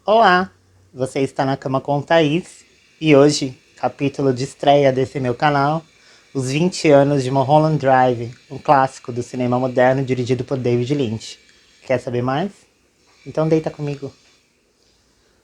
Olá, você está na cama com Thaís e hoje, capítulo de estreia desse meu canal, os 20 anos de Mulholland Drive, um clássico do cinema moderno dirigido por David Lynch. Quer saber mais? Então deita comigo.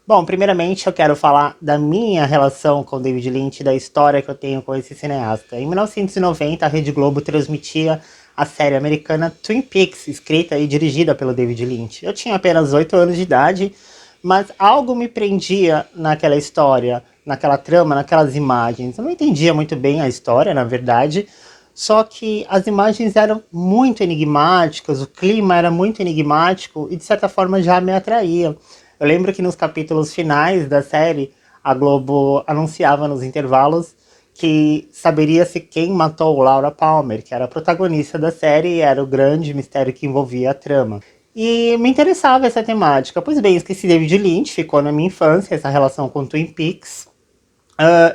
Bom, primeiramente eu quero falar da minha relação com David Lynch e da história que eu tenho com esse cineasta. Em 1990, a Rede Globo transmitia a série americana Twin Peaks, escrita e dirigida pelo David Lynch. Eu tinha apenas 8 anos de idade, mas algo me prendia naquela história, naquela trama, naquelas imagens. Eu não entendia muito bem a história, na verdade, só que as imagens eram muito enigmáticas, o clima era muito enigmático e de certa forma já me atraía. Eu lembro que nos capítulos finais da série, a Globo anunciava nos intervalos que saberia-se quem matou Laura Palmer, que era a protagonista da série e era o grande mistério que envolvia a trama. E me interessava essa temática. Pois bem, esqueci David Lynch, ficou na minha infância essa relação com Twin Peaks.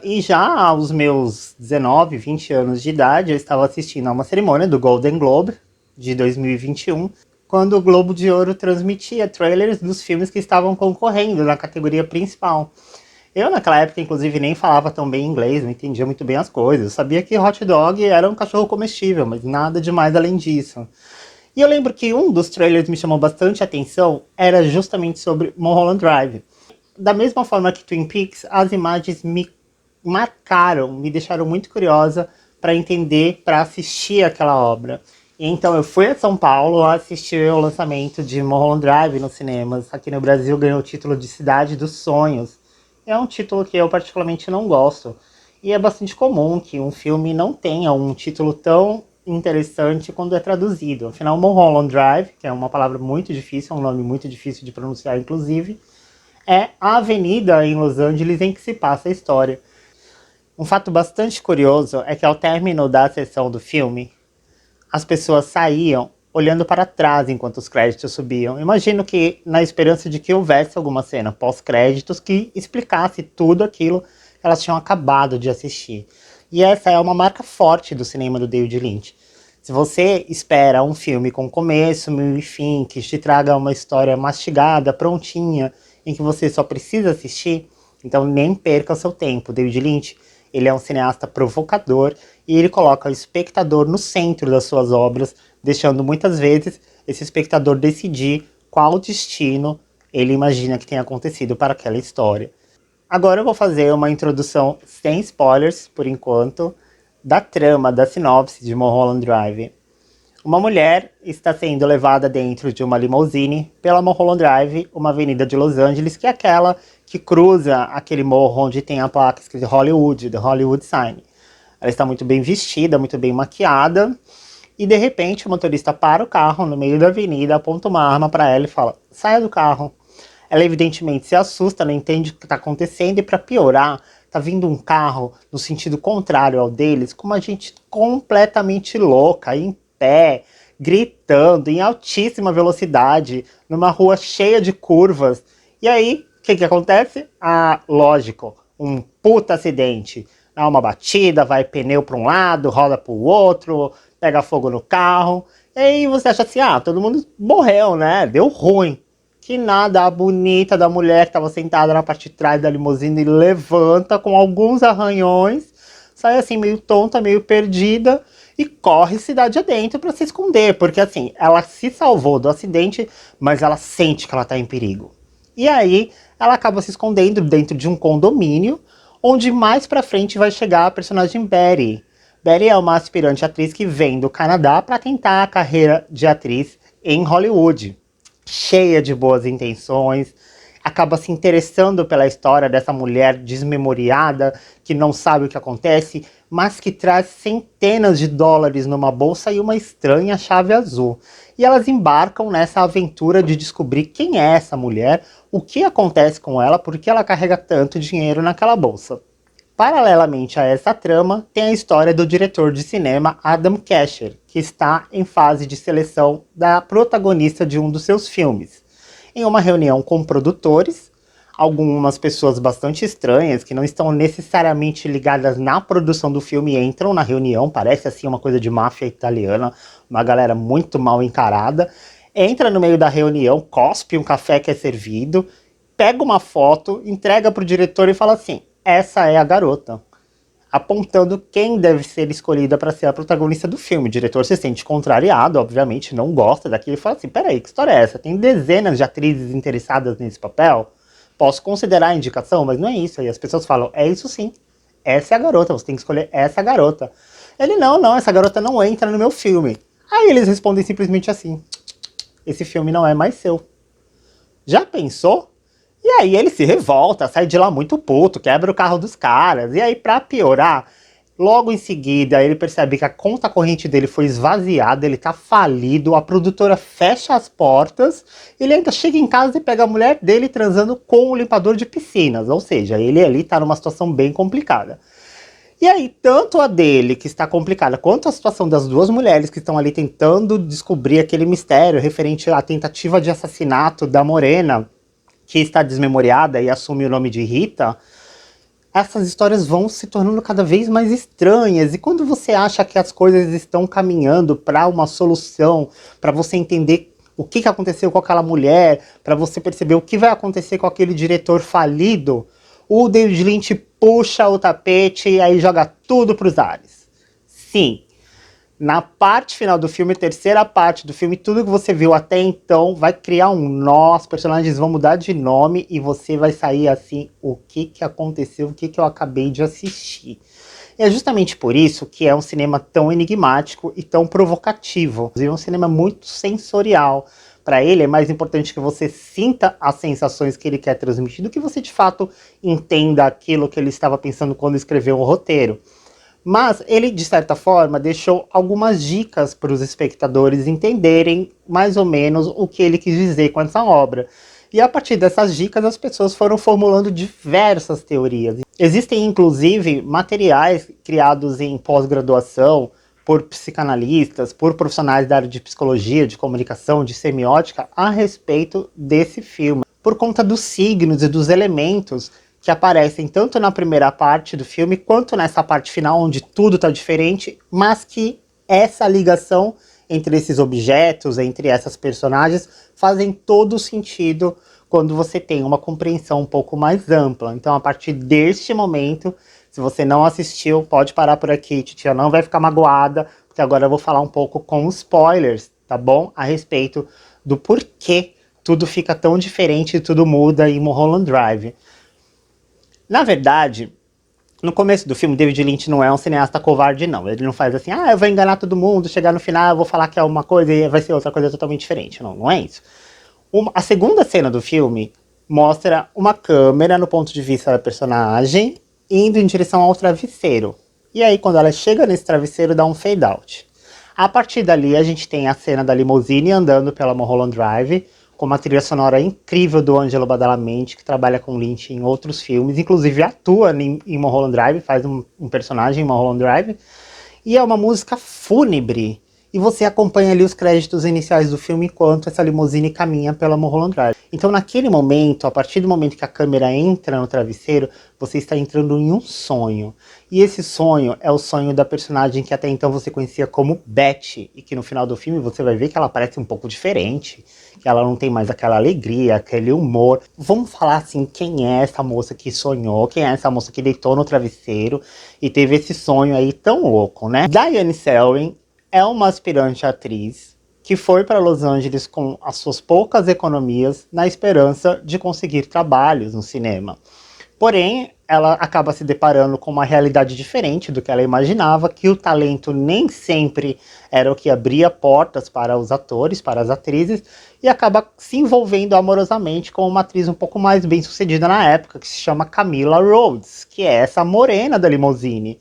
E já aos meus 19, 20 anos de idade, eu estava assistindo a uma cerimônia do Golden Globe de 2021, quando o Globo de Ouro transmitia trailers dos filmes que estavam concorrendo na categoria principal. Eu, naquela época, inclusive, nem falava tão bem inglês, não entendia muito bem as coisas. Eu sabia que hot dog era um cachorro comestível, mas nada demais além disso. E eu lembro que um dos trailers que me chamou bastante atenção era justamente sobre Mulholland Drive. Da mesma forma que Twin Peaks, as imagens me marcaram, me deixaram muito curiosa para entender, para assistir aquela obra. E então eu fui a São Paulo assistir o lançamento de Mulholland Drive nos cinemas. Aqui no Brasil ganhou o título de Cidade dos Sonhos. É um título que eu particularmente não gosto. E é bastante comum que um filme não tenha um título tão interessante quando é traduzido. Afinal, Mulholland Drive, que é uma palavra muito difícil, é um nome muito difícil de pronunciar, inclusive, é a avenida em Los Angeles em que se passa a história. Um fato bastante curioso é que ao término da sessão do filme, as pessoas saíam olhando para trás enquanto os créditos subiam. Imagino que na esperança de que houvesse alguma cena pós-créditos que explicasse tudo aquilo que elas tinham acabado de assistir. E essa é uma marca forte do cinema do David Lynch. Se você espera um filme com começo, meio e fim, que te traga uma história mastigada, prontinha, em que você só precisa assistir, então nem perca o seu tempo. David Lynch, ele é um cineasta provocador e ele coloca o espectador no centro das suas obras, deixando muitas vezes esse espectador decidir qual destino ele imagina que tenha acontecido para aquela história. Agora eu vou fazer uma introdução sem spoilers, por enquanto, da trama, da sinopse de Mulholland Drive. Uma mulher está sendo levada dentro de uma limousine pela Mulholland Drive, uma avenida de Los Angeles, que é aquela que cruza aquele morro onde tem a placa escrita Hollywood, The Hollywood Sign. Ela está muito bem vestida, muito bem maquiada, e de repente o motorista para o carro no meio da avenida, aponta uma arma para ela e fala: saia do carro. Ela evidentemente se assusta, não entende o que está acontecendo, e para piorar, tá vindo um carro no sentido contrário ao deles, com uma gente completamente louca, em pé, gritando em altíssima velocidade, numa rua cheia de curvas. E aí, o que acontece? Ah, lógico, um puta acidente. Dá uma batida, vai pneu para um lado, roda para o outro, pega fogo no carro. E aí você acha assim, ah, todo mundo morreu, né? Deu ruim. Que nada, a bonita da mulher que estava sentada na parte de trás da limusine levanta com alguns arranhões, sai assim meio tonta, meio perdida e corre cidade adentro para se esconder, porque assim, ela se salvou do acidente, mas ela sente que ela está em perigo. E aí, ela acaba se escondendo dentro de um condomínio, onde mais pra frente vai chegar a personagem Betty. Betty é uma aspirante atriz que vem do Canadá para tentar a carreira de atriz em Hollywood, cheia de boas intenções, acaba se interessando pela história dessa mulher desmemoriada, que não sabe o que acontece, mas que traz centenas de dólares numa bolsa e uma estranha chave azul. E elas embarcam nessa aventura de descobrir quem é essa mulher, o que acontece com ela, por que ela carrega tanto dinheiro naquela bolsa. Paralelamente a essa trama, tem a história do diretor de cinema Adam Kasher, que está em fase de seleção da protagonista de um dos seus filmes. Em uma reunião com produtores, algumas pessoas bastante estranhas, que não estão necessariamente ligadas na produção do filme, entram na reunião, parece assim uma coisa de máfia italiana, uma galera muito mal encarada, entra no meio da reunião, cospe um café que é servido, pega uma foto, entrega pro diretor e fala assim, essa é a garota. Apontando quem deve ser escolhida para ser a protagonista do filme. O diretor se sente contrariado, obviamente, não gosta daquilo e fala assim, peraí, que história é essa? Tem dezenas de atrizes interessadas nesse papel? Posso considerar a indicação, mas não é isso. Aí as pessoas falam, é isso sim, essa é a garota, você tem que escolher essa garota. Ele, não, essa garota não entra no meu filme. Aí eles respondem simplesmente assim, esse filme não é mais seu. Já pensou? E aí ele se revolta, sai de lá muito puto, quebra o carro dos caras. E aí, pra piorar, logo em seguida ele percebe que a conta corrente dele foi esvaziada, ele tá falido, a produtora fecha as portas, ele ainda chega em casa e pega a mulher dele transando com o limpador de piscinas. Ou seja, ele ali tá numa situação bem complicada. E aí, tanto a dele, que está complicada, quanto a situação das duas mulheres que estão ali tentando descobrir aquele mistério referente à tentativa de assassinato da Morena, que está desmemoriada e assume o nome de Rita, essas histórias vão se tornando cada vez mais estranhas. E quando você acha que as coisas estão caminhando para uma solução, para você entender o que aconteceu com aquela mulher, para você perceber o que vai acontecer com aquele diretor falido, o David Lynch puxa o tapete e aí joga tudo para os ares. Sim, na parte final do filme, terceira parte do filme, tudo que você viu até então vai criar um nó, os personagens vão mudar de nome e você vai sair assim, o que aconteceu, o que eu acabei de assistir. E é justamente por isso que é um cinema tão enigmático e tão provocativo. É um cinema muito sensorial. Para ele é mais importante que você sinta as sensações que ele quer transmitir do que você de fato entenda aquilo que ele estava pensando quando escreveu o roteiro. Mas ele, de certa forma, deixou algumas dicas para os espectadores entenderem mais ou menos o que ele quis dizer com essa obra. E a partir dessas dicas, as pessoas foram formulando diversas teorias. Existem, inclusive, materiais criados em pós-graduação por psicanalistas, por profissionais da área de psicologia, de comunicação, de semiótica, a respeito desse filme. Por conta dos signos e dos elementos que aparecem tanto na primeira parte do filme, quanto nessa parte final, onde tudo está diferente, mas que essa ligação entre esses objetos, entre essas personagens, fazem todo sentido quando você tem uma compreensão um pouco mais ampla. Então, a partir deste momento, se você não assistiu, pode parar por aqui, titia não vai ficar magoada, porque agora eu vou falar um pouco com spoilers, tá bom? A respeito do porquê tudo fica tão diferente e tudo muda em Mulholland Drive. Na verdade, no começo do filme, David Lynch não é um cineasta covarde, não. Ele não faz assim, eu vou enganar todo mundo, chegar no final, eu vou falar que é uma coisa e vai ser outra coisa totalmente diferente. Não, não é isso. A segunda cena do filme mostra uma câmera no ponto de vista da personagem indo em direção ao travesseiro. E aí, quando ela chega nesse travesseiro, dá um fade out. A partir dali, a gente tem a cena da limusine andando pela Mulholland Drive, com uma trilha sonora incrível do Angelo Badalamenti, que trabalha com Lynch em outros filmes, inclusive atua em Mulholland Drive, faz um personagem em Mulholland Drive, e é uma música fúnebre, e você acompanha ali os créditos iniciais do filme enquanto essa limusine caminha pela Mulholland Drive. Então naquele momento, a partir do momento que a câmera entra no travesseiro, você está entrando em um sonho. E esse sonho é o sonho da personagem que até então você conhecia como Betty, e que no final do filme você vai ver que ela parece um pouco diferente, que ela não tem mais aquela alegria, aquele humor. Vamos falar assim, quem é essa moça que sonhou, quem é essa moça que deitou no travesseiro e teve esse sonho aí tão louco, né? Diane Selwyn é uma aspirante atriz que foi para Los Angeles com as suas poucas economias na esperança de conseguir trabalhos no cinema. Porém, ela acaba se deparando com uma realidade diferente do que ela imaginava, que o talento nem sempre era o que abria portas para os atores, para as atrizes, e acaba se envolvendo amorosamente com uma atriz um pouco mais bem sucedida na época, que se chama Camila Rhodes, que é essa morena da limusine.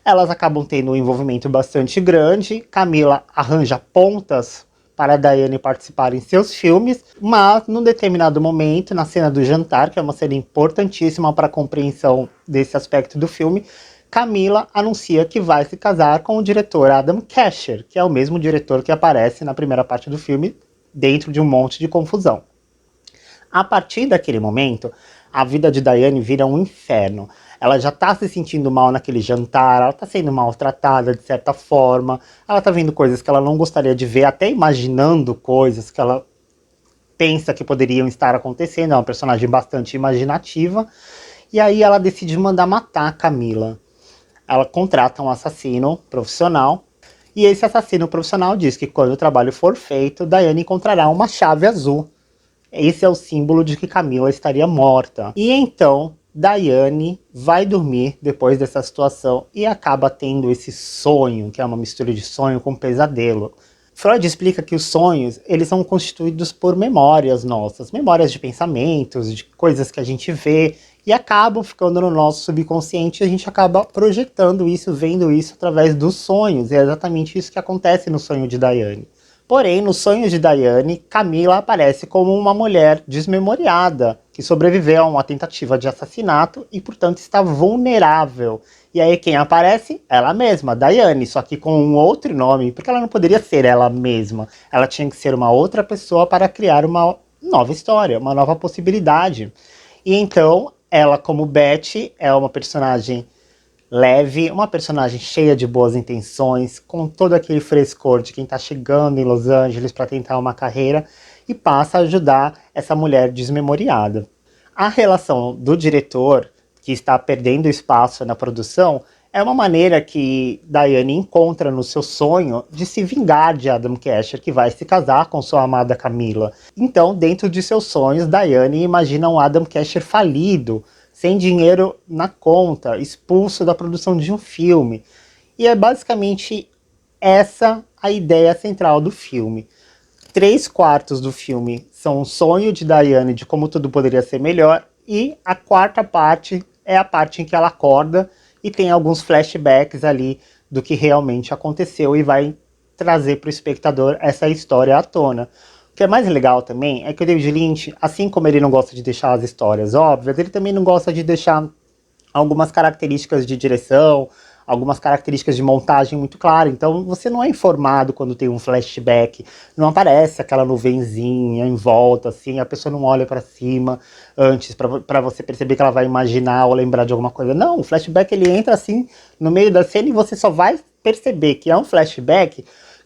Elas acabam tendo um envolvimento bastante grande, Camila arranja pontas para a Diane participar em seus filmes, mas num determinado momento, na cena do jantar, que é uma cena importantíssima para a compreensão desse aspecto do filme, Camila anuncia que vai se casar com o diretor Adam Kasher, que é o mesmo diretor que aparece na primeira parte do filme, dentro de um monte de confusão. A partir daquele momento, a vida de Diane vira um inferno. Ela já tá se sentindo mal naquele jantar, ela tá sendo maltratada de certa forma, ela tá vendo coisas que ela não gostaria de ver, até imaginando coisas que ela pensa que poderiam estar acontecendo, é uma personagem bastante imaginativa, e aí ela decide mandar matar a Camila. Ela contrata um assassino profissional, e esse assassino profissional diz que quando o trabalho for feito, Diane encontrará uma chave azul. Esse é o símbolo de que Camila estaria morta. E então, Diane vai dormir depois dessa situação e acaba tendo esse sonho, que é uma mistura de sonho com pesadelo. Freud explica que os sonhos, eles são constituídos por memórias nossas, memórias de pensamentos, de coisas que a gente vê, e acabam ficando no nosso subconsciente, e a gente acaba projetando isso, vendo isso através dos sonhos. E é exatamente isso que acontece no sonho de Diane. Porém, nos sonhos de Diane, Camila aparece como uma mulher desmemoriada, que sobreviveu a uma tentativa de assassinato e, portanto, está vulnerável. E aí quem aparece? Ela mesma, Diane, só que com um outro nome, porque ela não poderia ser ela mesma. Ela tinha que ser uma outra pessoa para criar uma nova história, uma nova possibilidade. E então, ela como Betty é uma personagem leve, uma personagem cheia de boas intenções, com todo aquele frescor de quem está chegando em Los Angeles para tentar uma carreira e passa a ajudar essa mulher desmemoriada. A relação do diretor, que está perdendo espaço na produção, é uma maneira que Diane encontra no seu sonho de se vingar de Adam Kesher, que vai se casar com sua amada Camila. Então, dentro de seus sonhos, Diane imagina um Adam Kesher falido, sem dinheiro na conta, expulso da produção de um filme. E é basicamente essa a ideia central do filme. 3/4 do filme são um sonho de Diane de como tudo poderia ser melhor, e a quarta parte é a parte em que ela acorda e tem alguns flashbacks ali do que realmente aconteceu e vai trazer para o espectador essa história à tona. O que é mais legal também é que o David Lynch, assim como ele não gosta de deixar as histórias óbvias, ele também não gosta de deixar algumas características de direção, algumas características de montagem muito claras. Então você não é informado quando tem um flashback, não aparece aquela nuvenzinha em volta, assim, a pessoa não olha para cima antes para você perceber que ela vai imaginar ou lembrar de alguma coisa. Não, o flashback ele entra assim no meio da cena e você só vai perceber que é um flashback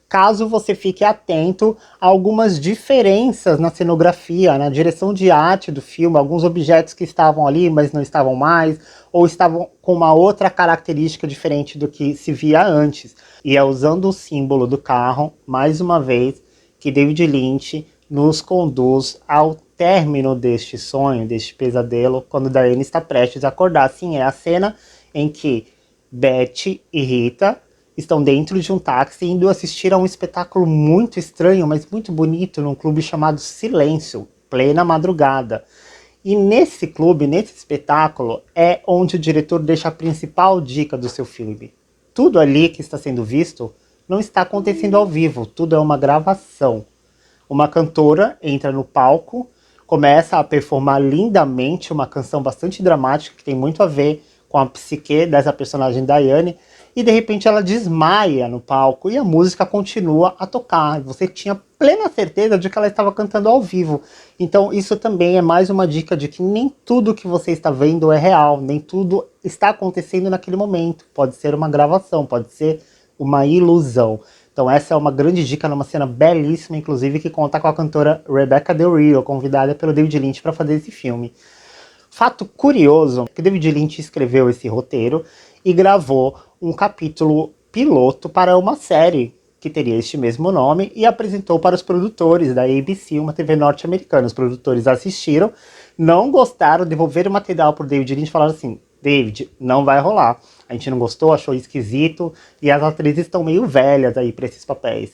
caso você fique atento a algumas diferenças na cenografia, na direção de arte do filme, alguns objetos que estavam ali, mas não estavam mais, ou estavam com uma outra característica diferente do que se via antes. E é usando o símbolo do carro, mais uma vez, que David Lynch nos conduz ao término deste sonho, deste pesadelo, quando Diane está prestes a acordar. Sim, é a cena em que Betty e Rita estão dentro de um táxi indo assistir a um espetáculo muito estranho, mas muito bonito, num clube chamado Silêncio, plena madrugada. E nesse clube, nesse espetáculo, é onde o diretor deixa a principal dica do seu filme. Tudo ali que está sendo visto não está acontecendo ao vivo, tudo é uma gravação. Uma cantora entra no palco, começa a performar lindamente uma canção bastante dramática, que tem muito a ver com a psique dessa personagem Diane, e de repente ela desmaia no palco e a música continua a tocar. Você tinha plena certeza de que ela estava cantando ao vivo. Então isso também é mais uma dica de que nem tudo que você está vendo é real, nem tudo está acontecendo naquele momento. Pode ser uma gravação, pode ser uma ilusão. Então essa é uma grande dica numa cena belíssima, inclusive, que conta com a cantora Rebecca Del Rio, convidada pelo David Lynch para fazer esse filme. Fato curioso, que David Lynch escreveu esse roteiro e gravou um capítulo piloto para uma série que teria este mesmo nome e apresentou para os produtores da ABC, uma TV norte-americana. Os produtores assistiram, não gostaram, devolveram o material para o David Lynch e falaram assim: David, não vai rolar. A gente não gostou, achou esquisito e as atrizes estão meio velhas aí para esses papéis.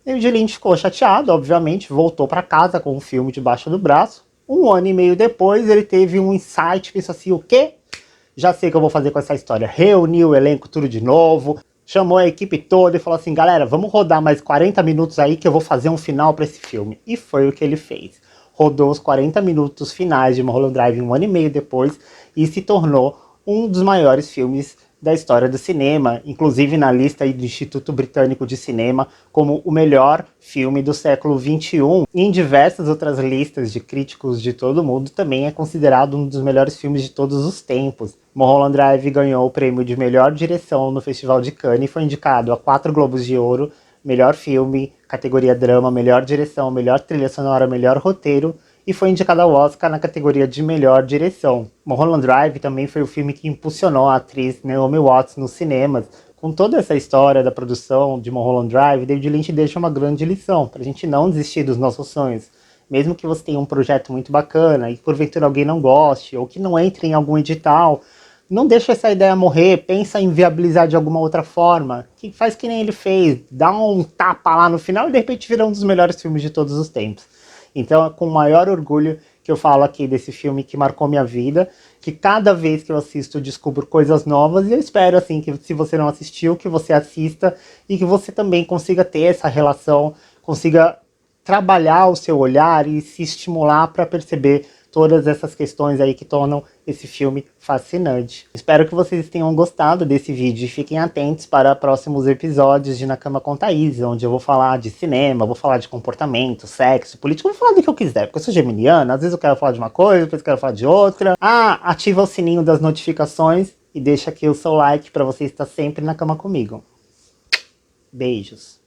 David Lynch ficou chateado, obviamente, voltou para casa com o filme debaixo do braço. 1 ano e meio depois, ele teve um insight, pensou assim: o quê? Já sei o que eu vou fazer com essa história. Reuniu o elenco tudo de novo, chamou a equipe toda e falou assim: galera, vamos rodar mais 40 minutos aí que eu vou fazer um final para esse filme. E foi o que ele fez. Rodou os 40 minutos finais de Mulholland Drive 1 ano e meio depois e se tornou um dos maiores filmes da história do cinema, inclusive na lista aí do Instituto Britânico de Cinema como o melhor filme do século XXI. E em diversas outras listas de críticos de todo o mundo também é considerado um dos melhores filmes de todos os tempos. Mulholland Drive ganhou o prêmio de melhor direção no Festival de Cannes e foi indicado a 4 Globos de Ouro melhor filme, categoria drama, melhor direção, melhor trilha sonora, melhor roteiro, e foi indicado ao Oscar na categoria de melhor direção. Mulholland Drive também foi o filme que impulsionou a atriz Naomi Watts nos cinemas. Com toda essa história da produção de Mulholland Drive, David Lynch deixa uma grande lição para a gente não desistir dos nossos sonhos. Mesmo que você tenha um projeto muito bacana e porventura alguém não goste ou que não entre em algum edital, não deixa essa ideia morrer, pensa em viabilizar de alguma outra forma, que faz que nem ele fez, dá um tapa lá no final e de repente vira um dos melhores filmes de todos os tempos. Então é com o maior orgulho que eu falo aqui desse filme que marcou minha vida, que cada vez que eu assisto eu descubro coisas novas, e eu espero assim que, se você não assistiu, que você assista e que você também consiga ter essa relação, consiga trabalhar o seu olhar e se estimular para perceber todas essas questões aí que tornam esse filme fascinante. Espero que vocês tenham gostado desse vídeo e fiquem atentos para próximos episódios de Na Cama com Thaís, onde eu vou falar de cinema, vou falar de comportamento, sexo, política, vou falar do que eu quiser, porque eu sou geminiana, às vezes eu quero falar de uma coisa, depois eu quero falar de outra. Ativa o sininho das notificações e deixa aqui o seu like para você estar sempre na cama comigo. Beijos.